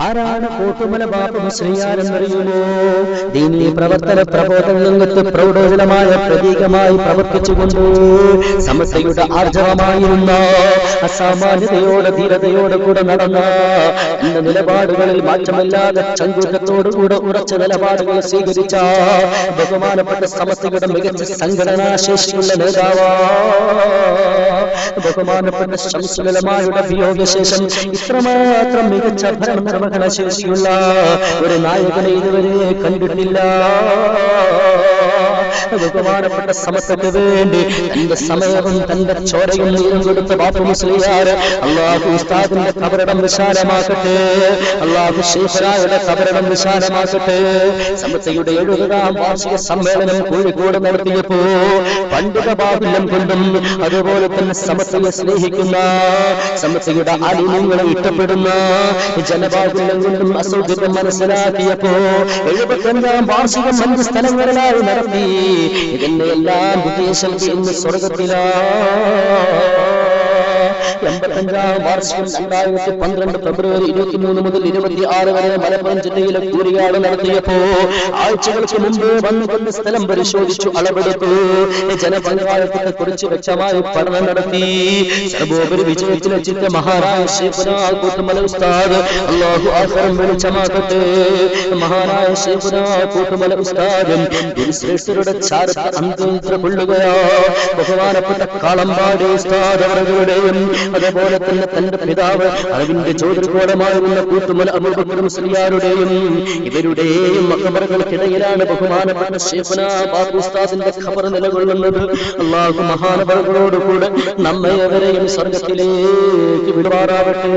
ആരാണ് കോട്ടുമല ബാപ്പു മുസ്ലിയാരെന്നറിയുമോ? ദീനീ പ്രവർത്തന പ്രബോധന രംഗത്ത് പ്രൗഢോജ്വലമായ പ്രതീകമായി പ്രവർത്തിച്ചുകൊണ്ട് സമസ്തയുടെ ആർജവമായിരുന്ന അസാമാന്യതയോടെ ധീരതയോടെ കൂടെ നടന്ന എന്ന നിലപാടുകളിൽ മാറ്റമില്ലാതെ ചങ്കൂറ്റത്തോടുകൂടെ ഉറച്ച നിലപാടുകൾ സ്വീകരിച്ച ബഹുമാനപ്പെട്ട സമസ്തയുടെ മികച്ച സംഘടനാ ശേഷിയുള്ള നേതാവാ ബഹുമാനപ്പെട്ട ശംസുൽ ഉലമായുടെ വിയോഗശേഷം ഇത്രമാത്രം മികച്ച ഭരണ നിർവഹണ ശേഷിയുള്ള ഒരു നായകനെ ഇതുവരെ കണ്ടിട്ടില്ല. ബഹുമാനപ്പെട്ട സമസ്തക്ക് വേണ്ടി തന്റെ സമയവും തന്റെ ചോരയും നീരും കൊടുത്ത ബാപ്പു മുസ്ലിയാർ അല്ലാഹു ഉസ്താദിന്റെ ഖബറിടം വിശാലമാക്കട്ടെ, അല്ലാഹു ശൈഖുനായുടെ ഖബറിടം വിശാലമാക്കട്ടെ. സമസ്തയുടെ 70ാം വാർഷിക സമ്മേളനം കോഴിക്കോട് നടത്തിയപ്പോ പണ്ഡിത ബാഹുല്യം കൊണ്ടും അതുപോലെ തന്നെ സമസ്തയെ സ്നേഹിക്കുന്ന സമസ്തയുടെ ആലിമീങ്ങളെ ഇഷ്ടപ്പെടുന്ന ജനബാഹുല്യം കൊണ്ടും അസൗകര്യം മനസ്സിലാക്കിയപ്പോ 75ാം വാർഷികം 5 സ്ഥലങ്ങളിലായി നടത്തി. ഇതിന്റെ എല്ലാം വിദേശം ഇന്ന് സ്വർഗത്തിലാ. 85ാം വാർഷികം 2012 ഫെബ്രുവരി 23 മുതൽ 26 വരെ മലപ്പുറം ജില്ലയിലെ കൂരിയാട് നടത്തിയപ്പോ ആഴ്ചകൾക്ക് മുമ്പ് വന്നുകൊണ്ട് സ്ഥലം പരിശോധിച്ചു, അളവെടുത്തു, ജനപങ്കാളിത്തത്തെ കുറിച്ച് വ്യക്തമായി പഠനം നടത്തി. സർവോപരി വിജയത്തിലെത്തിച്ച മഹാനായ ശൈഖുനാ കൂട്ടുമല ഉസ്താദ് അല്ലാഹു ആഖിറം വെളിച്ചമാക്കട്ടെ. മഹാനായ ശൈഖുനാ കൂട്ടുമല ഉസ്താദ് ശ്രേഷ്ഠരുടെ ചാരത്ത് അന്തന്ത്ര കൊള്ളുകയാ. ബഹുമാനപ്പെട്ട കാളമ്പാടി ഉസ്താദ് അവരുടെയും അതുപോലെ തന്നെ തന്റെ പിതാവ് അറിവിന്റെ ജ്യോതിർഗോളമായിരുന്ന കൂട്ടുമല അബൂബക്കർ മുസ്ലിയാരുടെയും ഇവരുടെയും മഖബറുകൾക്കിടയിലാണ് ബഹുമാനപ്പെട്ട ശൈഖുനാ ബാപ്പു ഉസ്താദിന്റെ ഖബർ നിലകൊള്ളുന്നത്. അല്ലാഹു മഹാനവറുകളോടുകൂടെ നമ്മെ അവരെയും സ്വർഗത്തിലേക്ക് വിടുവാറാവട്ടെ.